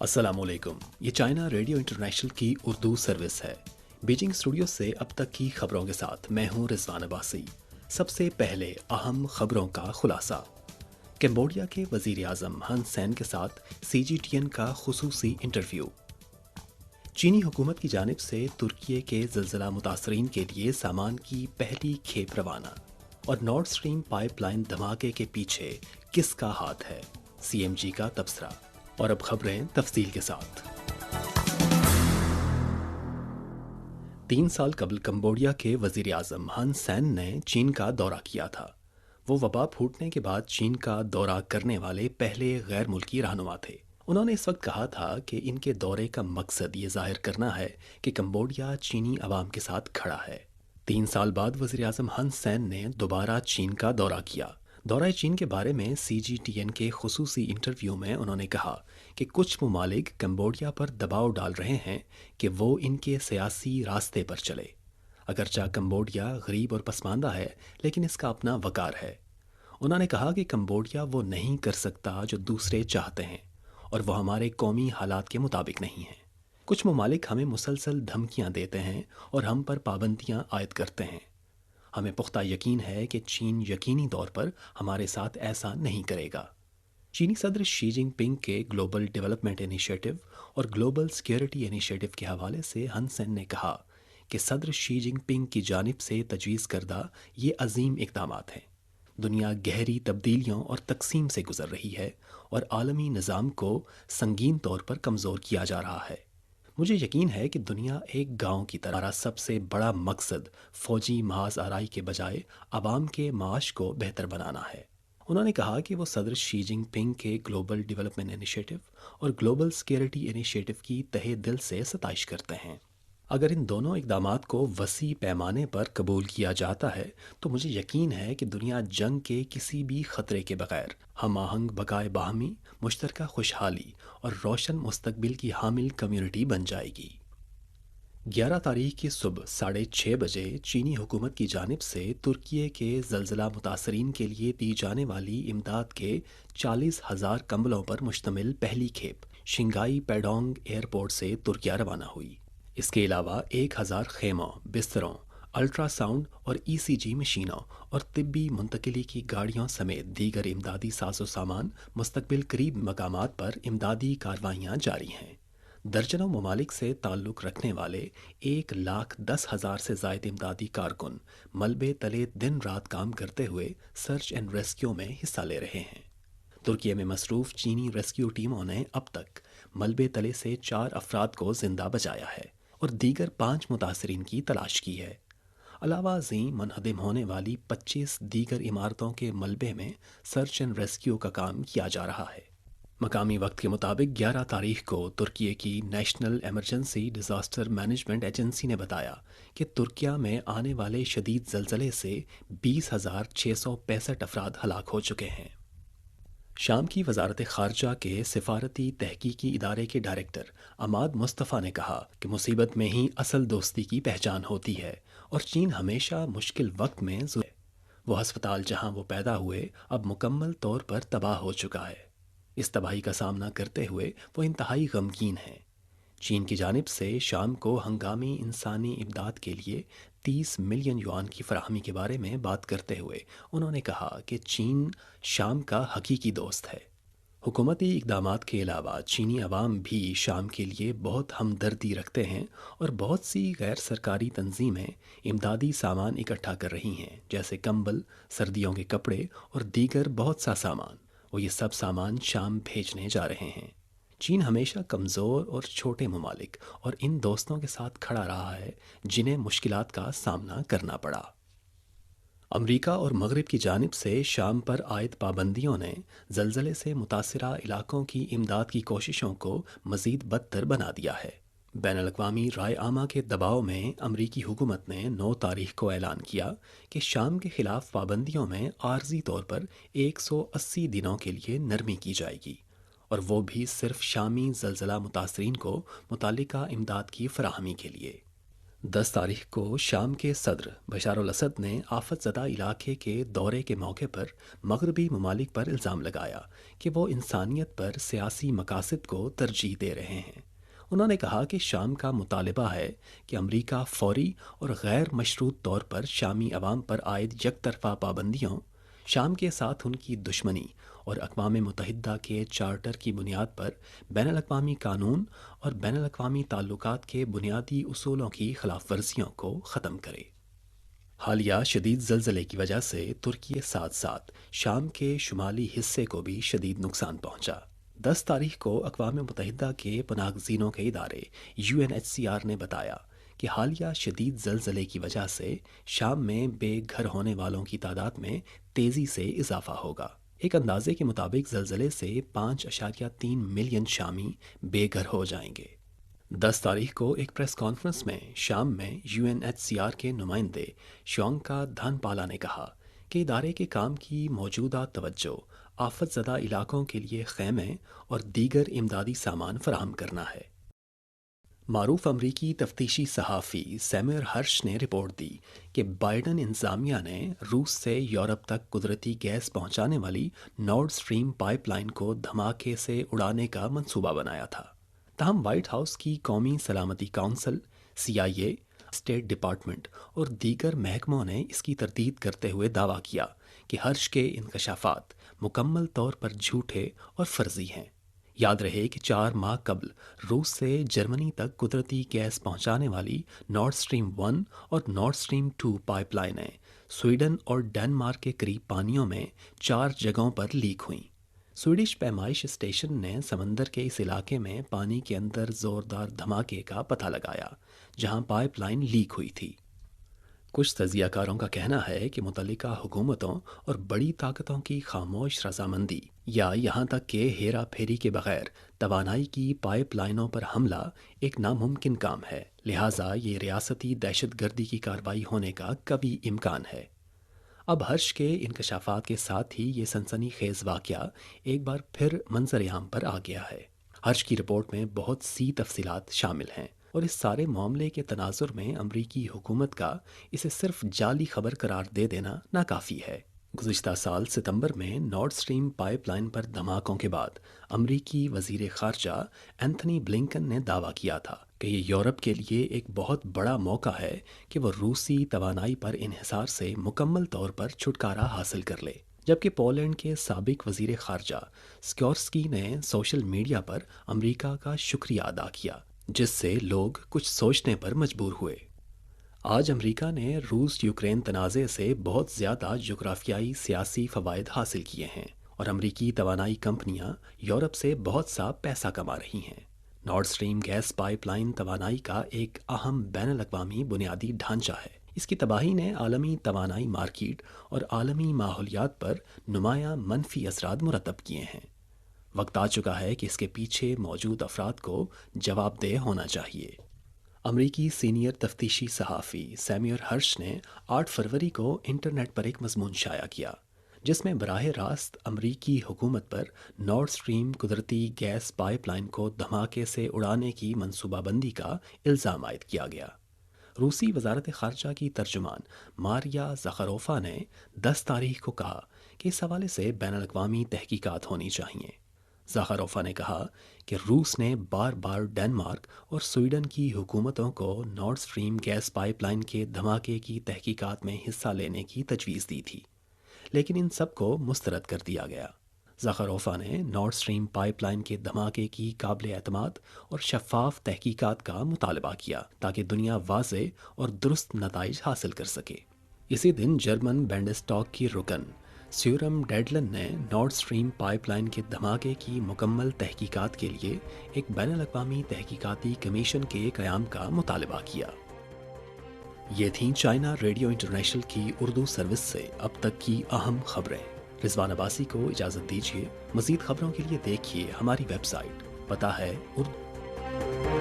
अस्सलाम वालेकुम। ये चाइना रेडियो इंटरनेशनल की उर्दू सर्विस है। बीजिंग स्टूडियो से अब तक की खबरों के साथ मैं हूं रिजवान अब्बासी। सबसे पहले अहम खबरों का खुलासा। कंबोडिया के वजीर आजम हन सेन के साथ CGTN का खुसूसी इंटरव्यू। चीनी हुकूमत की जानिब से तुर्की के ज़िलज़िला मुतासरीन के लिए सामान की पहली खेप रवाना। और नॉर्थ स्ट्रीम पाइपलाइन धमाके के पीछे किसका हाथ है, CMG का तबसरा। और अब खबरें तफसील के साथ। 3 साल कबल कंबोडिया के वजीर आजम हन सेन ने चीन का दौरा किया था। वो वबा फूटने के बाद चीन का दौरा करने वाले पहले गैर मुल्की रहनुमा थे। उन्होंने इस वक्त कहा था कि इनके दौरे का मकसद ये जाहिर करना है कि कंबोडिया चीनी अवाम के साथ खड़ा है। 3 साल बाद वजीर आजम हन सेन ने दोबारा चीन का दौरा किया। दौरा चीन के बारे में CGTN के खुसूसी इंटरव्यू में उन्होंने कहा कि कुछ ममालिक कंबोडिया पर दबाव डाल रहे हैं कि वो इनके सियासी रास्ते पर चले। अगरचा कंबोडिया गरीब और पसमानदा है, लेकिन इसका अपना वकार है। उन्होंने कहा कि कंबोडिया वो नहीं कर सकता जो दूसरे चाहते हैं, और वो हमारे कौमी हालात के मुताबिक नहीं है। कुछ ममालिक हमें मुसलसल धमकियां देते हैं और हम पर पाबंदियां आयद करते हैं। हमें पुख्ता यकीन है कि चीन यकीनी तौर पर हमारे साथ ऐसा नहीं करेगा। चीनी सदर शी जिनपिंग के ग्लोबल डेवलपमेंट इनिशिएटिव और ग्लोबल सिक्योरिटी इनिशिएटिव के हवाले से हन सेन ने कहा कि सदर शी जिनपिंग की जानिब से तजवीज़ करदा ये अजीम इक़दामात हैं। दुनिया गहरी तब्दीलियों और तकसीम से गुजर रही है और आलमी निज़ाम को संगीन तौर पर कमज़ोर किया जा रहा है। मुझे यकीन है कि दुनिया एक गांव की तरह। सबसे बड़ा मकसद फौजी महाज आराई के बजाय आवाम के माश को बेहतर बनाना है। उन्होंने कहा कि वो सदर शी जिनपिंग के ग्लोबल डेवलपमेंट इनिशिएटिव और ग्लोबल सिक्योरिटी इनिशिएटिव की तहे दिल से सताइश करते हैं। अगर इन दोनों इक़दामात को वसी पैमाने पर कबूल किया जाता है तो मुझे यकीन है कि दुनिया जंग के किसी भी ख़तरे के बगैर हम आहंग बकाए बाहमी मुश्तरका खुशहाली और रोशन मुस्तकबिल की हामिल कम्युनिटी बन जाएगी। 11 तारीख की सुबह 6:30 बजे चीनी हुकूमत की जानिब से तुर्की के ज़लज़ला मुतासरीन के लिए दी जाने वाली इमदाद के 40,000 कंबलों पर मुश्तमिल पहली खेप शिंगाई पेडोंग एयरपोर्ट से तुर्किया रवाना हुई। इसके अलावा 1000 खेमों, बिस्तरों, अल्ट्रासाउंड और ECG मशीनों और तिब्बी मुंतकिली की गाड़ियों समेत दीगर इमदादी साजो सामान मुस्तकबिल करीब मकामात पर इमदादी कार्रवाइयाँ जारी हैं। दर्जनों ममालिक से ताल्लुक़ रखने वाले 1,10,000 से ज़ायद इमदादी कारकुन मलबे तले दिन रात काम करते हुए सर्च एंड रेस्क्यू में हिस्सा ले रहे हैं। तुर्की में मसरूफ़ चीनी रेस्क्यू टीमों ने अब तक मलबे तले से 4 अफराद को ज़िंदा बचाया है और दीगर 5 मुतासरीन की तलाश की है। अलावा अज़ीम मुनहदिम होने वाली 25 दीगर इमारतों के मलबे में सर्च एंड रेस्क्यू का काम किया जा रहा है। मकामी वक्त के मुताबिक 11 तारीख को तुर्की की national emergency disaster management agency ने बताया कि तुर्किया में आने वाले शदीद ज़लज़ले से 20,665 अफराद हलाक हो चुके हैं। शाम की वजारत ख़ारजा के सिफारती तहकीकी इदारे के डायरेक्टर अमाद मुस्तफ़ा ने कहा कि मुसीबत में ही असल दोस्ती की पहचान होती है और चीन हमेशा मुश्किल वक्त में वो अस्पताल जहां वो पैदा हुए अब मुकम्मल तौर पर तबाह हो चुका है। इस तबाही का सामना करते हुए वो इंतहाई गमगीन हैं। चीन की जानिब से शाम को हंगामी इंसानी इमदाद के लिए 30 मिलियन युआन की फराहमी के बारे में बात करते हुए उन्होंने कहा कि चीन शाम का हकीकी दोस्त है। हुकूमती इक़दामात के अलावा चीनी अवाम भी शाम के लिए बहुत हमदर्दी रखते हैं और बहुत सी गैर सरकारी तंजीमें इमदादी सामान इकट्ठा कर रही हैं, जैसे कंबल, सर्दियों के कपड़े और दीगर बहुत सा सामान। वो ये सब सामान शाम भेजने जा रहे हैं। चीन हमेशा कमज़ोर और छोटे ममालिक और इन दोस्तों के साथ खड़ा रहा है जिन्हें मुश्किलात का सामना करना पड़ा। अमरीका और मगरिब की जानिब से शाम पर आयद पाबंदियों ने ज़लज़ले से मुतासिरा इलाकों की इमदाद की कोशिशों को मज़ीद बदतर बना दिया है। बैनुल-अक़वामी राय आमा के दबाव में अमरीकी हुकूमत ने 9 तारीख को ऐलान किया कि शाम के ख़िलाफ़ पाबंदियों में आर्जी तौर पर 180 दिनों के लिए नरमी की जाएगी, और वो भी सिर्फ शामी ज़लज़ला मुतासरीन को मुतालिका इमदाद की फराहमी के लिए। 10 تاریخ کو شام کے صدر بشار الاسد نے آفت زدہ علاقے کے دورے کے موقع پر مغربی ممالک پر الزام لگایا کہ وہ انسانیت پر سیاسی مقاصد کو ترجیح دے رہے ہیں۔ انہوں نے کہا کہ شام کا مطالبہ ہے کہ امریکہ فوری اور غیر مشروط طور پر شامی عوام پر عائد یک طرفہ پابندیوں، شام کے ساتھ ان کی دشمنی اور اقوام متحدہ کے چارٹر کی بنیاد پر بین الاقوامی قانون اور بین الاقوامی تعلقات کے بنیادی اصولوں کی خلاف ورزیوں کو ختم کرے۔ حالیہ شدید زلزلے کی وجہ سے ترکی کے ساتھ ساتھ شام کے شمالی حصے کو بھی شدید نقصان پہنچا۔ 10 تاریخ کو اقوام متحدہ کے پناہ گزینوں کے ادارے UNHCR نے بتایا کہ حالیہ شدید زلزلے کی وجہ سے شام میں بے گھر ہونے والوں کی تعداد میں تیزی سے اضافہ ہوگا۔ ایک اندازے کے مطابق زلزلے سے 5.3 ملین شامی بے گھر ہو جائیں گے۔ 10 تاریخ کو ایک پریس کانفرنس میں شام میں UNHCR کے نمائندے شیونکا دھن پالا نے کہا کہ ادارے کے کام کی موجودہ توجہ آفت زدہ علاقوں کے لیے خیمے اور دیگر امدادی سامان فراہم کرنا ہے۔ معروف امریکی تفتیشی صحافی سیمیور ہرش نے رپورٹ دی کہ بائیڈن انتظامیہ نے روس سے یورپ تک قدرتی گیس پہنچانے والی نارڈ سٹریم پائپ لائن کو دھماکے سے اڑانے کا منصوبہ بنایا تھا۔ تاہم وائٹ ہاؤس کی قومی سلامتی کونسل، CIA، اسٹیٹ ڈپارٹمنٹ اور دیگر محکموں نے اس کی تردید کرتے ہوئے دعویٰ کیا کہ ہرش کے انکشافات مکمل طور پر جھوٹے اور فرضی ہیں۔ یاد رہے کہ 4 ماہ قبل روس سے جرمنی تک قدرتی گیس پہنچانے والی نارڈ سٹریم 1 اور نارڈ سٹریم 2 پائپ لائنیں سویڈن اور ڈنمارک کے قریب پانیوں میں 4 جگہوں پر لیک ہوئیں۔ سویڈش پیمائش اسٹیشن نے سمندر کے اس علاقے میں پانی کے اندر زوردار دھماکے کا پتہ لگایا جہاں پائپ لائن لیک ہوئی تھی۔ کچھ تجزیہ کاروں کا کہنا ہے کہ متعلقہ حکومتوں اور بڑی طاقتوں کی خاموش رضامندی یا یہاں تک کہ ہیرا پھیری کے بغیر توانائی کی پائپ لائنوں پر حملہ ایک ناممکن کام ہے، لہٰذا یہ ریاستی دہشت گردی کی کارروائی ہونے کا قوی امکان ہے۔ اب ہرش کے انکشافات کے ساتھ ہی یہ سنسنی خیز واقعہ ایک بار پھر منظر عام پر آ گیا ہے۔ ہرش کی رپورٹ میں بہت سی تفصیلات شامل ہیں اور اس سارے معاملے کے تناظر میں امریکی حکومت کا اسے صرف جعلی خبر قرار دے دینا ناکافی ہے۔ گزشتہ سال ستمبر میں نارڈ سٹریم پائپ لائن پر دھماکوں کے بعد امریکی وزیر خارجہ اینتھنی بلنکن نے دعویٰ کیا تھا کہ یہ یورپ کے لیے ایک بہت بڑا موقع ہے کہ وہ روسی توانائی پر انحصار سے مکمل طور پر چھٹکارا حاصل کر لے، جبکہ پولینڈ کے سابق وزیر خارجہ سکیورسکی نے سوشل میڈیا پر امریکہ کا شکریہ ادا کیا، جس سے لوگ کچھ سوچنے پر مجبور ہوئے۔ آج امریکہ نے روس یوکرین تنازع سے بہت زیادہ جغرافیائی سیاسی فوائد حاصل کیے ہیں اور امریکی توانائی کمپنیاں یورپ سے بہت سا پیسہ کما رہی ہیں۔ نارڈ سٹریم گیس پائپ لائن توانائی کا ایک اہم بین الاقوامی بنیادی ڈھانچہ ہے۔ اس کی تباہی نے عالمی توانائی مارکیٹ اور عالمی ماحولیات پر نمایاں منفی اثرات مرتب کیے ہیں۔ وقت آ چکا ہے کہ اس کے پیچھے موجود افراد کو جواب دہ ہونا چاہیے۔ امریکی سینئر تفتیشی صحافی سیمیور ہرش نے 8 فروری کو انٹرنیٹ پر ایک مضمون شائع کیا جس میں براہ راست امریکی حکومت پر نارڈ سٹریم قدرتی گیس پائپ لائن کو دھماکے سے اڑانے کی منصوبہ بندی کا الزام عائد کیا گیا۔ روسی وزارت خارجہ کی ترجمان ماریا زخاروفا نے 10 تاریخ کو کہا کہ اس حوالے سے بین الاقوامی تحقیقات ہونی چاہیے۔ زخاروفا نے کہا کہ روس نے بار بار ڈنمارک اور سویڈن کی حکومتوں کو نارڈ سٹریم گیس پائپ لائن کے دھماکے کی تحقیقات میں حصہ لینے کی تجویز دی تھی، لیکن ان سب کو مسترد کر دیا گیا۔ زخاروفا نے نارڈ سٹریم پائپ لائن کے دھماکے کی قابل اعتماد اور شفاف تحقیقات کا مطالبہ کیا تاکہ دنیا واضح اور درست نتائج حاصل کر سکے۔ اسی دن جرمن بینڈسٹاک کی رکن سیورم ڈیڈلن نے نارڈ سٹریم پائپ لائن کے دھماکے کی مکمل تحقیقات کے لیے ایک بین الاقوامی تحقیقاتی کمیشن کے قیام کا مطالبہ کیا۔ یہ تھیں چائنا ریڈیو انٹرنیشنل کی اردو سروس سے اب تک کی اہم خبریں۔ رضوان عباسی کو اجازت دیجیے۔ مزید خبروں کے لیے دیکھیے ہماری ویب سائٹ، پتہ ہے اردو